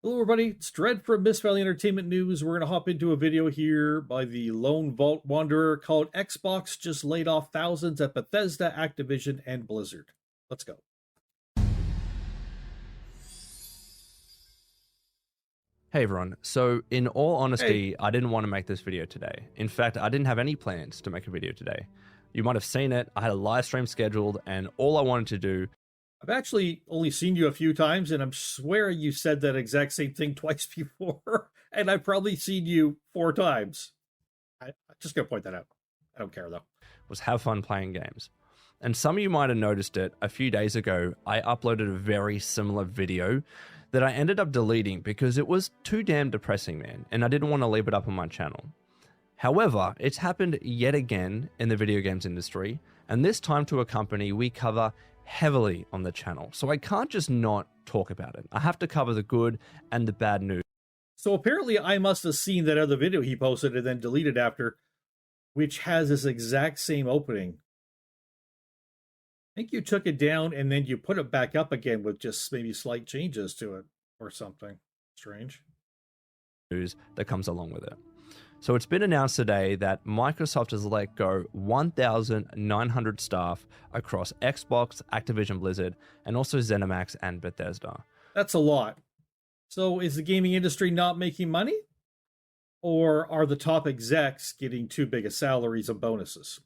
Hello, everybody. It's Dread from Miss Valley Entertainment News. We're going to hop into a video here by the Lone Vault Wanderer called Xbox just laid off thousands at Bethesda, Activision, and Blizzard. Let's go. Hey everyone, so in all honesty, Hey. I didn't want to make this video today. In fact, I didn't have any plans to make a video today. You might have seen it, I had a live stream scheduled and all I wanted to do. I've actually only seen you a few times, and I'm swearing you said that exact same thing twice before, and I've probably seen you 4 times. I'm just going to point that out. I don't care, though. Was have fun playing games. And some of you might have noticed it, a few days ago, I uploaded a very similar video that I ended up deleting because it was too damn depressing, man, and I didn't want to leave it up on my channel. However, it's happened yet again in the video games industry, and this time to a company we cover heavily on the channel. So I can't just not talk about it. I have to cover the good and the bad news. So apparently I must have seen that other video he posted and then deleted after, which has this exact same opening. I think you took it down and then you put it back up again with just maybe slight changes to it or something strange. News that comes along with it. So it's been announced today that Microsoft has let go 1,900 staff across Xbox, Activision Blizzard, and also ZeniMax and Bethesda. That's a lot. So is the gaming industry not making money? Or are the top execs getting too big of salaries and bonuses?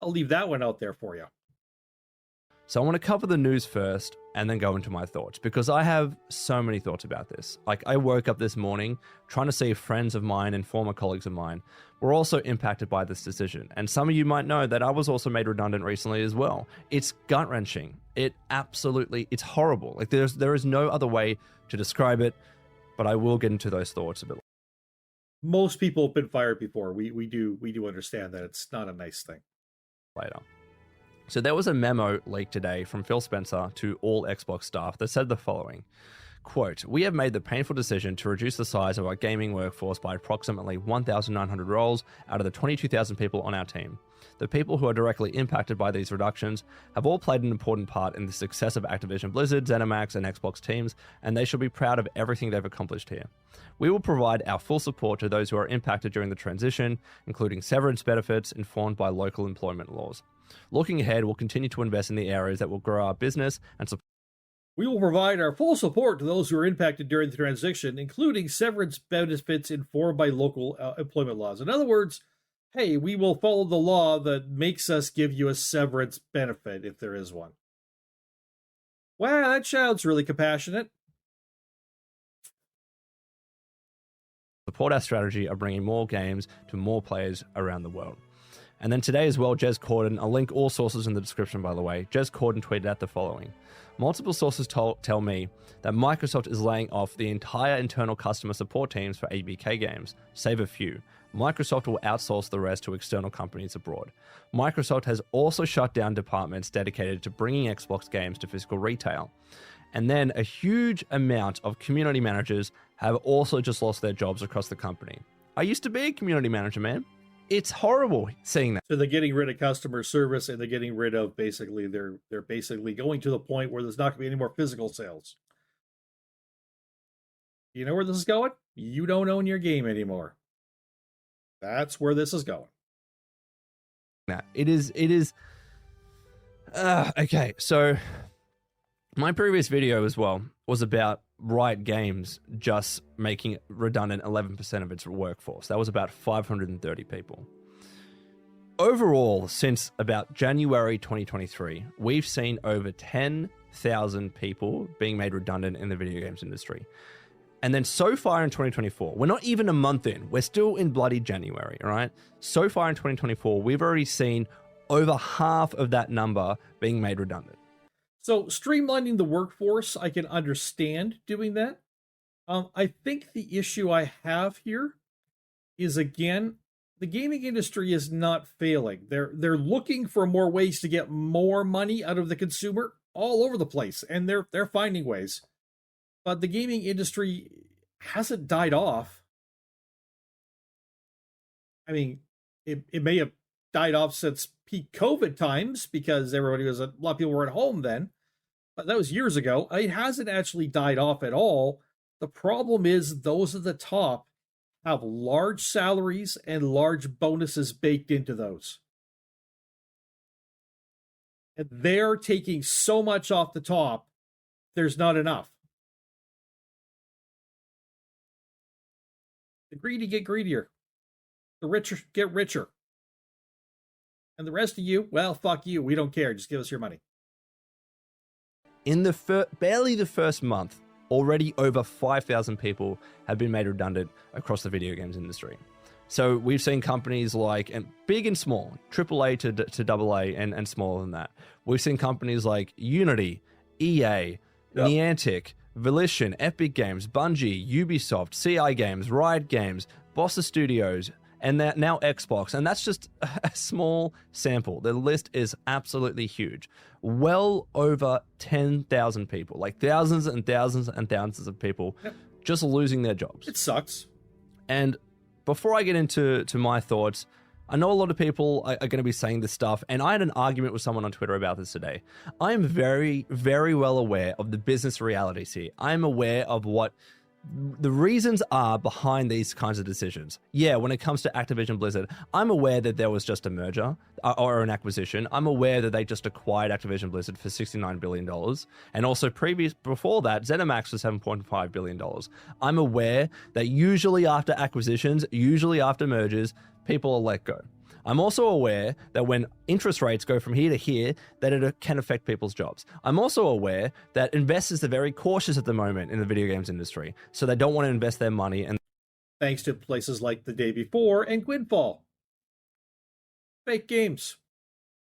I'll leave that one out there for you. So I want to cover the news first and then go into my thoughts because I have so many thoughts about this. Like, I woke up this morning trying to see if friends of mine and former colleagues of mine were also impacted by this decision. And some of you might know that I was also made redundant recently as well. It's gut-wrenching. It's horrible. Like, there is no other way to describe it, but I will get into those thoughts a bit Most people have been fired before. We do understand that it's not a nice thing. later. So there was a memo leaked today from Phil Spencer to all Xbox staff that said the following, quote, "We have made the painful decision to reduce the size of our gaming workforce by approximately 1,900 roles out of the 22,000 people on our team. The people who are directly impacted by these reductions have all played an important part in the success of Activision Blizzard, ZeniMax, and Xbox teams, and they should be proud of everything they've accomplished here. We will provide our full support to those who are impacted during the transition, including severance benefits informed by local employment laws. Looking ahead, we'll continue to invest in the areas that will grow our business and support. We will provide our full support to those who are impacted during the transition, including severance benefits informed by local employment laws." In other words, hey, we will follow the law that makes us give you a severance benefit if there is one. Wow, that sounds really compassionate. Support our strategy of bringing more games to more players around the world. And then today as well, Jez Corden, I'll link all sources in the description, by the way. Jez Corden tweeted out the following. "Multiple sources tell me that Microsoft is laying off the entire internal customer support teams for ABK games, save a few. Microsoft will outsource the rest to external companies abroad. Microsoft has also shut down departments dedicated to bringing Xbox games to physical retail. And then a huge amount of community managers have also just lost their jobs across the company. I used to be a community manager, man. It's horrible seeing that." So they're getting rid of customer service, and they're getting rid of basically they're basically going to the point where there's not going to be any more physical sales. You know where this is going? You don't own your game anymore. That's where this is going. It is. Okay, so my previous video as well was about Riot Games just making redundant 11% of its workforce. That was about 530 people. Overall, since about January 2023, we've seen over 10,000 people being made redundant in the video games industry. And then so far in 2024, we're not even a month in, we're still in bloody January, all right? So far in 2024, we've already seen over half of that number being made redundant. So streamlining the workforce, I can understand doing that. I think the issue I have here is, again, the gaming industry is not failing. They're looking for more ways to get more money out of the consumer all over the place, and they're finding ways. But the gaming industry hasn't died off. I mean, it may have died off since peak COVID times because a lot of people were at home then. That was years ago. It hasn't actually died off at all. The problem is those at the top have large salaries and large bonuses baked into those. And they're taking so much off the top, there's not enough. The greedy get greedier. The richer get richer. And the rest of you, well, fuck you. We don't care. Just give us your money. In the barely the first month, already over 5,000 people have been made redundant across the video games industry. So we've seen companies like, and big and small, AAA to AA and smaller than that. We've seen companies like Unity, EA, Niantic, Volition, Epic Games, Bungie, Ubisoft, CI Games, Riot Games, Bossa Studios, and now Xbox. And that's just a small sample. The list is absolutely huge. Well over 10,000 people, like thousands and thousands and thousands of people just losing their jobs. It sucks. And before I get into my thoughts, I know a lot of people are going to be saying this stuff, and I had an argument with someone on Twitter about this today. I am very, very well aware of the business realities here. I am aware of what the reasons are behind these kinds of decisions. Yeah, when it comes to Activision Blizzard, I'm aware that there was just a merger or an acquisition. I'm aware that they just acquired Activision Blizzard for $69 billion. And also before that, ZeniMax was $7.5 billion. I'm aware that usually after acquisitions, usually after mergers, people are let go. I'm also aware that when interest rates go from here to here, that it can affect people's jobs. I'm also aware that investors are very cautious at the moment in the video games industry, so they don't want to invest their money. And thanks to places like The Day Before and Gwynfall. Fake games.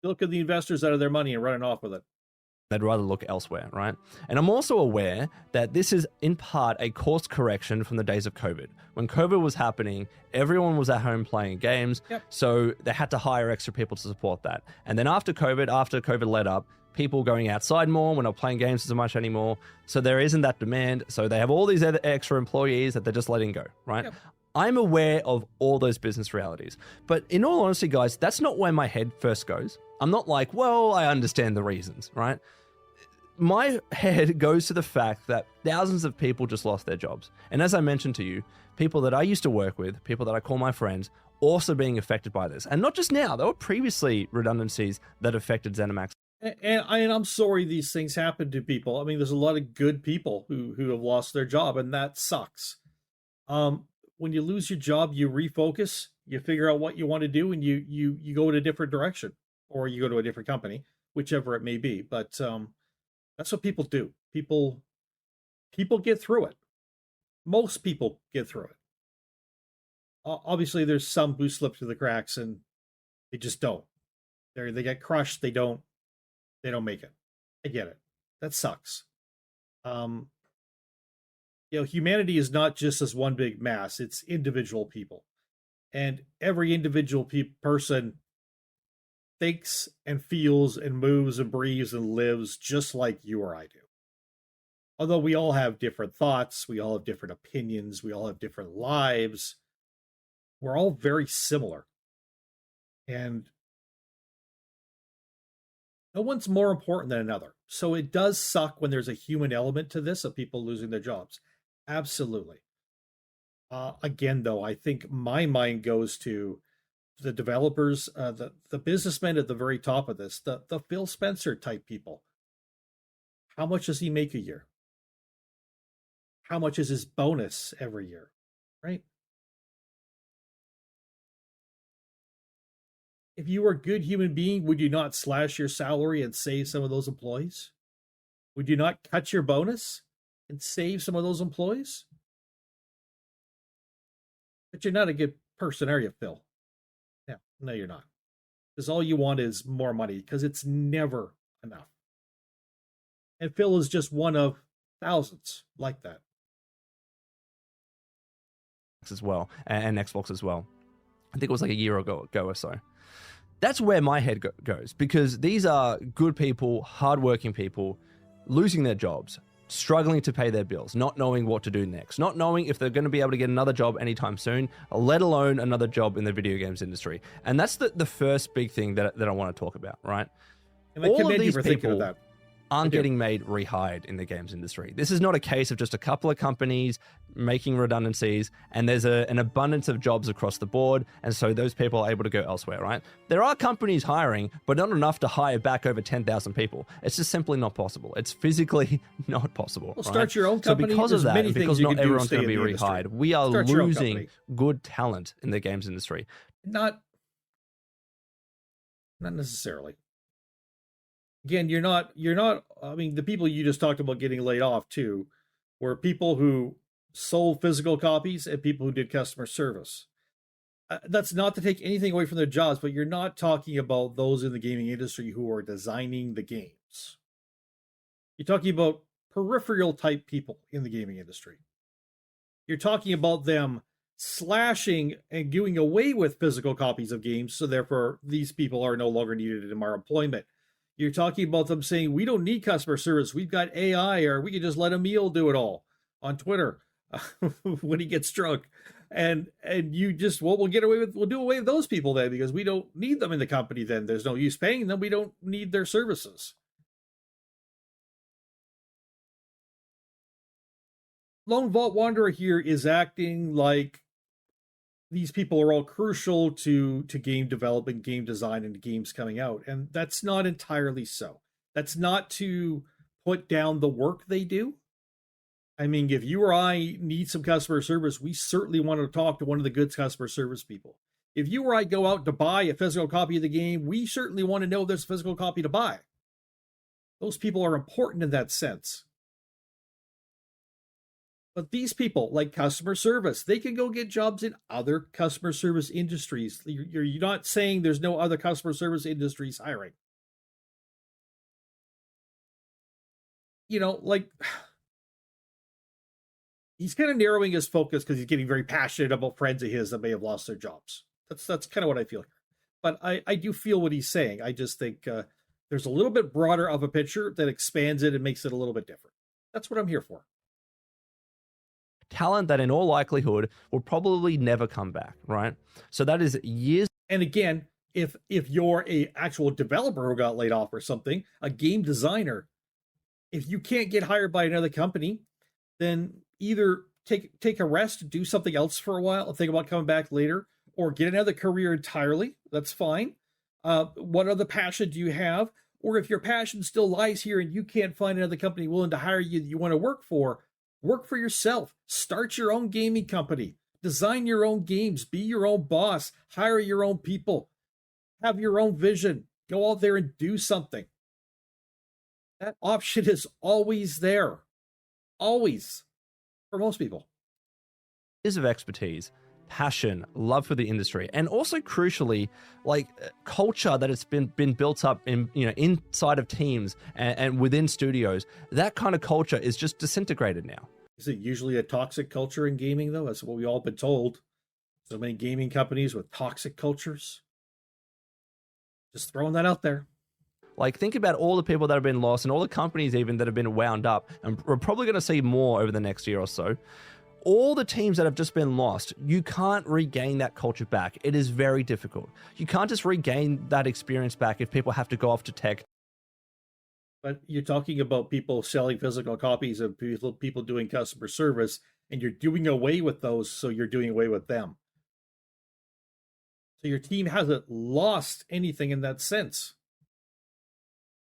Milking the investors out of their money and running off with it. They'd rather look elsewhere, right? And I'm also aware that this is in part a course correction from the days of COVID. When COVID was happening, everyone was at home playing games, so they had to hire extra people to support that. And then after COVID let up, people going outside more, we're not playing games as much anymore, so there isn't that demand, so they have all these other extra employees that they're just letting go, right? I'm aware of all those business realities. But in all honesty, guys, that's not where my head first goes. I'm not like, well, I understand the reasons, right? My head goes to the fact that thousands of people just lost their jobs. And as I mentioned to you, people that I used to work with, people that I call my friends, also being affected by this. And not just now, there were previously redundancies that affected ZeniMax. And I'm sorry these things happen to people. I mean, there's a lot of good people who have lost their job, and that sucks. When you lose your job, you refocus, you figure out what you want to do, and you go in a different direction, or you go to a different company, whichever it may be. But that's what people do. People get through it. Most people get through it. Obviously, there's some who slip through the cracks and they just don't. They get crushed. They don't make it. I get it. That sucks. Humanity is not just this one big mass. It's individual people, and every individual person thinks and feels and moves and breathes and lives just like you or I do. Although we all have different thoughts, we all have different opinions, we all have different lives, we're all very similar. And no one's more important than another. So it does suck when there's a human element to this of people losing their jobs. Absolutely. Again, though, I think my mind goes to the developers, the businessmen at the very top of this, the Phil Spencer type people. How much does he make a year? How much is his bonus every year? Right? If you were a good human being, would you not slash your salary and save some of those employees? Would you not cut your bonus and save some of those employees? But you're not a good person, are you, Phil? No, you're not. Because all you want is more money, because it's never enough. And Phil is just one of thousands like that. As well, and Xbox as well. I think it was like a year ago or so. That's where my head goes, because these are good people, hardworking people, losing their jobs, struggling to pay their bills, not knowing what to do next, not knowing if they're going to be able to get another job anytime soon, let alone another job in the video games industry. And that's the first big thing that I want to talk about, right? And I commend you for thinking of that. aren't getting made rehired in the games industry. This is not a case of just a couple of companies making redundancies and there's an abundance of jobs across the board, and so those people are able to go elsewhere, right? There are companies hiring, but not enough to hire back over 10,000 people. It's just simply not possible. It's physically not possible. Well, start your own company. So because of that, because not everyone's going to be rehired, we are losing good talent in the games industry. Not necessarily. Again, you're not, I mean, the people you just talked about getting laid off too were people who sold physical copies and people who did customer service. That's not to take anything away from their jobs, but you're not talking about those in the gaming industry who are designing the games. You're talking about peripheral type people in the gaming industry. You're talking about them slashing and doing away with physical copies of games, so therefore these people are no longer needed in our employment. You're talking about them saying, we don't need customer service, we've got AI, or we can just let Emil do it all on Twitter when he gets drunk. And you just, well, we'll do away with those people then, because we don't need them in the company then. There's no use paying them. We don't need their services. Lone Vault Wanderer here is acting like these people are all crucial to game development, game design, and games coming out. And that's not entirely so. That's not to put down the work they do. I mean, if you or I need some customer service, we certainly want to talk to one of the good customer service people. If you or I go out to buy a physical copy of the game, we certainly want to know there's a physical copy to buy. Those people are important in that sense. But these people, like customer service, they can go get jobs in other customer service industries. You're not saying there's no other customer service industries hiring. You know, like, he's kind of narrowing his focus because he's getting very passionate about friends of his that may have lost their jobs. That's kind of what I feel here. But I do feel what he's saying. I just think there's a little bit broader of a picture that expands it and makes it a little bit different. That's what I'm here for. Talent that in all likelihood will probably never come back, right? So that is years. And again, if you're a actual developer who got laid off or something, a game designer, if you can't get hired by another company, then either take a rest, do something else for a while, and think about coming back later, or get another career entirely. That's fine. What other passion do you have? Or if your passion still lies here and you can't find another company willing to hire you that you want to work for yourself. Start your own gaming company. Design your own games. Be your own boss. Hire your own people. Have your own vision. Go out there and do something. That option is always there. Always. For most people. Years of expertise, passion, love for the industry, and also crucially, like culture that it's been built up in, you know, inside of teams and within studios. That kind of culture is just disintegrated now. Is it usually a toxic culture in gaming, though? That's what we've all been told. So many gaming companies with toxic cultures. Just throwing that out there. Like, think about all the people that have been lost and all the companies even that have been wound up, and we're probably going to see more over the next year or so. All the teams that have just been lost, you can't regain that culture back. It is very difficult. You can't just regain that experience back if people have to go off to tech. But you're talking about people selling physical copies of people doing customer service, and you're doing away with those, so you're doing away with them. So your team hasn't lost anything in that sense,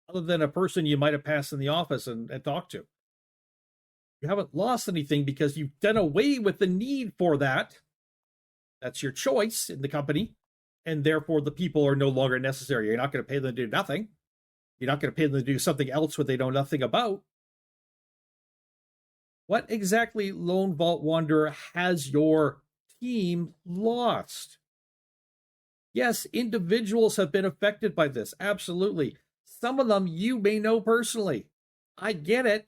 other than a person you might have passed in the office and talked to. You haven't lost anything because you've done away with the need for that. That's your choice in the company, and therefore the people are no longer necessary. You're not going to pay them to do nothing. You're not going to pay them to do something else what they know nothing about. What exactly, Lone Vault Wanderer, has your team lost? Yes, individuals have been affected by this. Absolutely. Some of them you may know personally. I get it.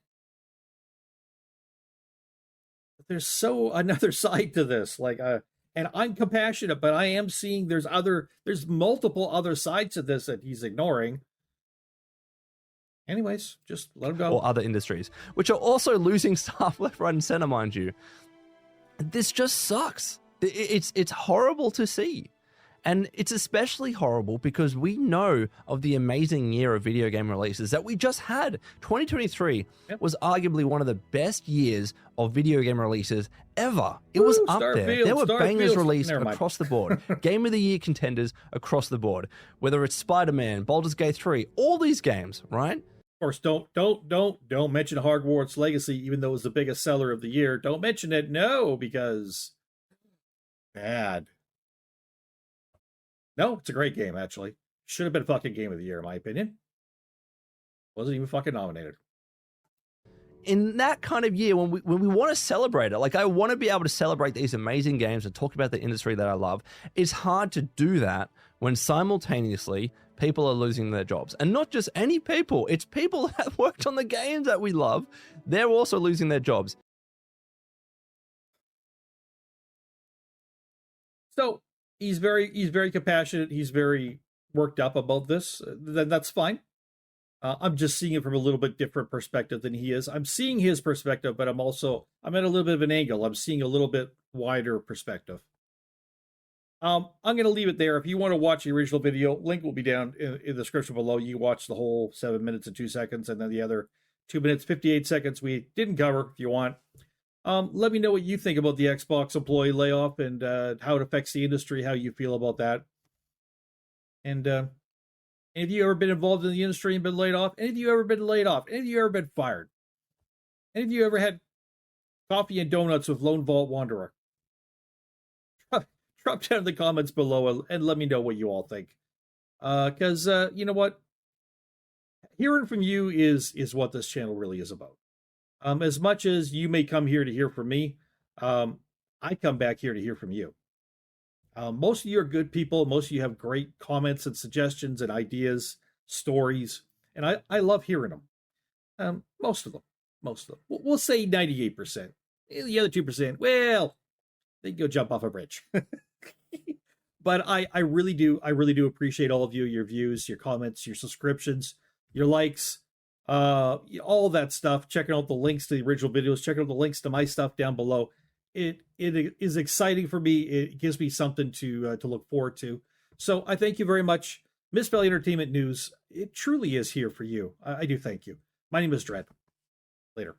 But there's another side to this. And I'm compassionate, but I am seeing there's multiple other sides to this that he's ignoring. Anyways, just let him go. Or other industries, which are also losing staff left, right, and center, mind you. This just sucks. It's horrible to see. And it's especially horrible because we know of the amazing year of video game releases that we just had. 2023 was arguably one of the best years of video game releases ever. It was up there. There were bangers released across the board. Game of the Year contenders across the board. Whether it's Spider-Man, Baldur's Gate 3, all these games, right? Of course, don't mention Hogwarts Legacy, even though it was the biggest seller of the year. Don't mention it, no, because bad. No, it's a great game, actually. Should have been fucking Game of the Year, in my opinion. Wasn't even fucking nominated. In that kind of year, when we want to celebrate it, like I want to be able to celebrate these amazing games and talk about the industry that I love, it's hard to do that when simultaneously people are losing their jobs. And not just any people, it's people that worked on the games that we love. They're also losing their jobs. So he's very compassionate. He's very worked up about this. That's fine. I'm just seeing it from a little bit different perspective than he is. I'm seeing his perspective, but I'm at a little bit of an angle. I'm seeing a little bit wider perspective. I'm going to leave it there. If you want to watch the original video, link will be down in the description below. You watch the whole 7 minutes and 2 seconds, and then the other 2 minutes, 58 seconds we didn't cover if you want. Let me know what you think about the Xbox employee layoff and how it affects the industry, how you feel about that. And have you ever been involved in the industry and been laid off? Any of you ever been laid off? Any of you ever been fired? Any of you ever had coffee and donuts with Lone Vault Wanderer? Drop down in the comments below and let me know what you all think. Because you know what? Hearing from you is what this channel really is about. As much as you may come here to hear from me, I come back here to hear from you. Most of you are good people. Most of you have great comments and suggestions and ideas, stories, and I love hearing them. Most of them. We'll say 98%. The other 2%, well, they can go jump off a bridge. But I really do appreciate all of you, your views, your comments, your subscriptions, your likes, all that stuff. Checking out the links to the original videos, checking out the links to my stuff down below. It is exciting for me. It gives me something to look forward to. So I thank you very much. Miss Valley Entertainment News, it truly is here for you. I do thank you. My name is Dread. Later.